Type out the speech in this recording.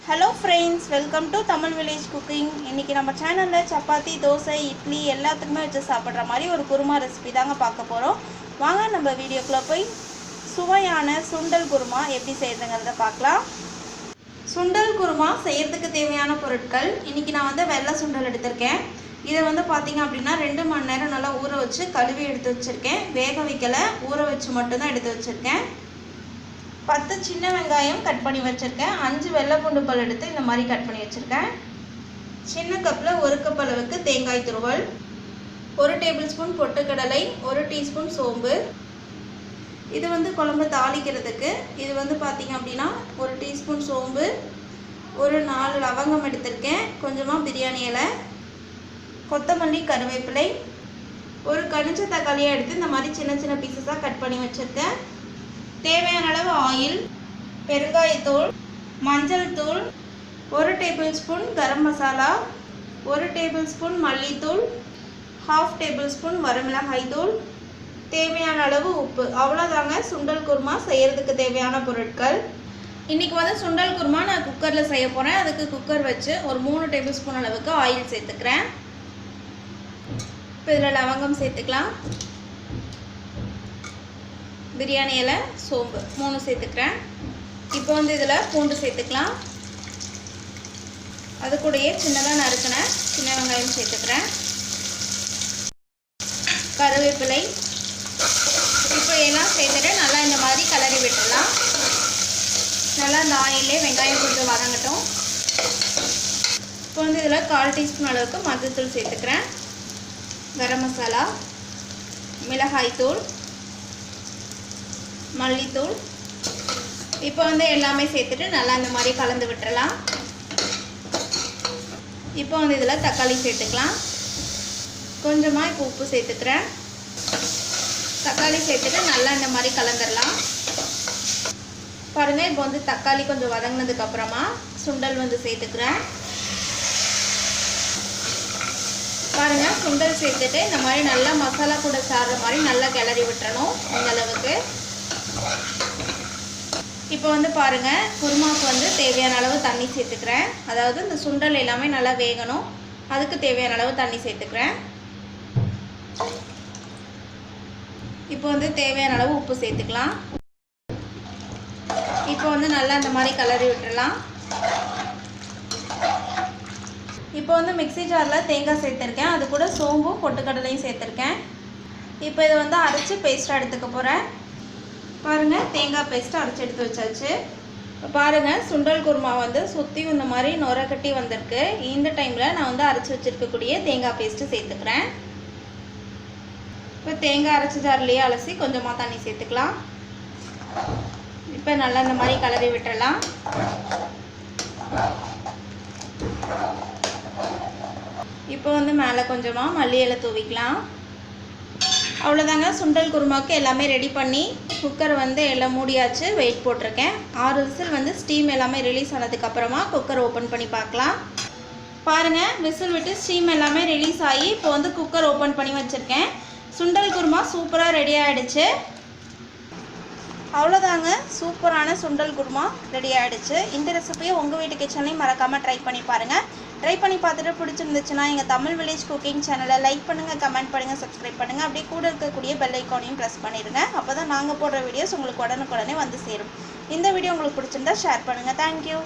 Hello friends, welcome to Tamil village cooking. இன்னைக்கு நம்ம சேனல்ல சப்பாத்தி, தோசை, இட்லி எல்லாத்துக்குமே வச்சு சாப்பிடுற மாதிரி ஒரு குருமா ரெசிபி தாங்க பார்க்க போறோம். வாங்க நம்ம வீடியோக்குள்ள போய் சுவையான சுண்டல் குருமா எப்படி செய்யறதுங்கறத பார்க்கலாம். சுண்டல் குருமா செய்யறதுக்கு தேவையான பொருட்கள் இன்னைக்கு நான் வந்து வெள்ளை சுண்டல் எடுத்துர்க்கேன். இதை வந்து பாத்தீங்க அப்படினா 2 மணி நேரம் நல்லா ஊற வச்சு கழுவி எடுத்து வச்சிருக்கேன். வேக வைக்கல, ஊற வச்சு மட்டும் தான் எடுத்து வச்சிருக்கேன். 10 சின்ன வெங்காயம் கட் பண்ணி வச்சிருக்கேன். 5 வெள்ளை பூண்டு பல் எடுத்து இந்த மாதிரி கட் பண்ணி வச்சிருக்கேன். சின்ன கப்ல 1 கப் அளவுக்கு தேங்காய் துருவல், 1 டேபிள்ஸ்பூன் பொட்டுக்கடலை, 1 டீஸ்பூன் சோம்பு. இது வந்து குழம்பு தாளிக்கிறதுக்கு. இது வந்து பாத்தீங்க அப்படினா 1 டீஸ்பூன் சோம்பு, ஒரு 4 லவங்கம் எடுத்திருக்கேன், கொஞ்சமா பிரியாணி இலை, கொத்தமல்லி, கருவேப்பிலை, ஒரு கனிஞ்ச தக்காளியை எடுத்து இந்த மாதிரி சின்ன சின்ன பீசஸா கட் பண்ணி வச்சிருக்கேன். தேவையான அளவு ஆயில், பெருங்காயத்தூள், மஞ்சள் தூள், 1 டேபிள்ஸ்பூன் கரம் மசாலா, 1 டேபிள்ஸ்பூன் மல்லித்தூள், 1/2 டேபிள்ஸ்பூன் வரமிளகாய் தூள், தேவையான அளவு உப்பு. அவ்வளோதாங்க சுண்டல் குருமா செய்யறதுக்கு தேவையான பொருட்கள். இன்னைக்கு வந்து சுண்டல் குருமா நான் குக்கரில் செய்ய போகிறேன். அதுக்கு குக்கர் வச்சு ஒரு 3 டேபிள்ஸ்பூன் அளவுக்கு ஆயில் சேர்த்துக்கிறேன். இப்போ இதில் லவங்கம் சேர்த்துக்கலாம், பிரியாணி இலை, சோம்பு 3 சேர்த்துக்கிறேன். இப்போ வந்து இதில் பூண்டு சேர்த்துக்கலாம். அது கூடயே சின்னதாக நறுக்கின சின்ன வெங்காயம் சேர்த்துக்கிறேன், கருவேப்பிலை. இப்போ எல்லாம் சேர்த்துட்டு நல்லா இந்த மாதிரி கலரி விட்டுடலாம். நல்லா இந்த ஆயிலே வெங்காயம் கொஞ்சம் வதங்கட்டும். இப்போ வந்து இதில் 1/4 டீஸ்பூன் அளவுக்கு மஞ்சள்தூள் சேர்த்துக்கிறேன், கரம் மசாலா, மிளகாய் தூள், மல்லித்தூள். இப்போ வந்து எல்லாமே சேர்த்துட்டு நல்லா இந்த மாதிரி கலந்து விட்டுறலாம். இப்போ வந்து இதில் தக்காளி சேர்த்துக்கலாம். கொஞ்சமாக இப்போ உப்பு சேர்த்துக்கிறேன். தக்காளி சேர்த்துட்டு நல்லா இந்த மாதிரி கலந்துடலாம். பாருங்கள், இப்போ வந்து தக்காளி கொஞ்சம் வதங்கினதுக்கு அப்புறமா சுண்டல் வந்து சேர்த்துக்கிறேன். பாருங்கள், சுண்டல் சேர்த்துட்டு இந்த மாதிரி நல்லா மசாலா கூட சாடுற மாதிரி நல்லா கிளறி விட்டுறணும் இந்த அளவுக்கு. இப்போ வந்து பாருங்கள், குருமாவுக்கு வந்து தேவையான அளவு தண்ணி சேர்த்துக்கிறேன். அதாவது இந்த சுண்டல் எல்லாமே நல்லா வேகணும், அதுக்கு தேவையான அளவு தண்ணி சேர்த்துக்கிறேன். இப்போ வந்து தேவையான அளவு உப்பு சேர்த்துக்கலாம். இப்போ வந்து நல்லா இந்த மாதிரி கலரி விட்டுடலாம். இப்போ வந்து மிக்ஸி ஜாரில் தேங்காய் சேர்த்துருக்கேன், அது கூட சோம்பும் பொட்டுக்கடலையும் சேர்த்துருக்கேன். இப்போ இதை வந்து அரைச்சி பேஸ்ட்டாக எடுத்துக்க போகிறேன். பாருங்கள், தேங்காய் பேஸ்ட்டு அரைச்சி எடுத்து வச்சாச்சு. பாருங்கள், சுண்டல் குருமா வந்து சுற்றி இந்த மாதிரி நுர கட்டி வந்திருக்கு. இந்த டைமில் நான் வந்து அரைச்சி வச்சுருக்கக்கூடிய தேங்காய் பேஸ்ட்டு சேர்த்துக்கிறேன். இப்போ தேங்காய் அரைச்சி ஜார்லேயே அலசி கொஞ்சமாக தண்ணி சேர்த்துக்கலாம். இப்போ நல்லா இந்த மாதிரி கலரி விட்டுறலாம். இப்போ வந்து மேலே கொஞ்சமாக மல்லி இலை தூவிக்கலாம். அவ்வளோதாங்க, சுண்டல் குருமாவுக்கு எல்லாமே ரெடி பண்ணி குக்கர் வந்து எல்லாம் மூடியாச்சு. வெயிட் போட்டிருக்கேன். 6 விசில் வந்து ஸ்டீம் எல்லாமே ரிலீஸ் ஆனதுக்கப்புறமா குக்கர் ஓப்பன் பண்ணி பார்க்கலாம். பாருங்கள், விசில் விட்டு ஸ்டீம் எல்லாமே ரிலீஸ் ஆகி இப்போ வந்து குக்கர் ஓப்பன் பண்ணி வச்சுருக்கேன். சுண்டல் குருமா சூப்பராக ரெடி ஆகிடுச்சு. அவ்வளோதாங்க, சூப்பரான சுண்டல் குருமா ரெடி ஆகிடுச்சு. இந்த ரெசிபியை உங்கள் வீட்டு கிச்சன்லையும் மறக்காமல் ட்ரை பண்ணி பாருங்கள். ட்ரை பண்ணி பார்த்துட்டு பிடிச்சிருந்துச்சுன்னா எங்கள் தமிழ் வில்லேஜ் குக்கிங் சேனலை லைக் பண்ணுங்கள், கமெண்ட் பண்ணுங்கள், சப்ஸ்கிரைப் பண்ணுங்கள். அப்படியே கூட இருக்கக்கூடிய பெல் ஐக்கானையும் ப்ரெஸ் பண்ணிடுங்க. அப்போ தான் நாங்கள் போடுற வீடியோஸ் உங்களுக்கு உடனுக்குடனே வந்து சேரும். இந்த வீடியோ உங்களுக்கு பிடிச்சிருந்தா ஷேர் பண்ணுங்கள். தேங்க்யூ.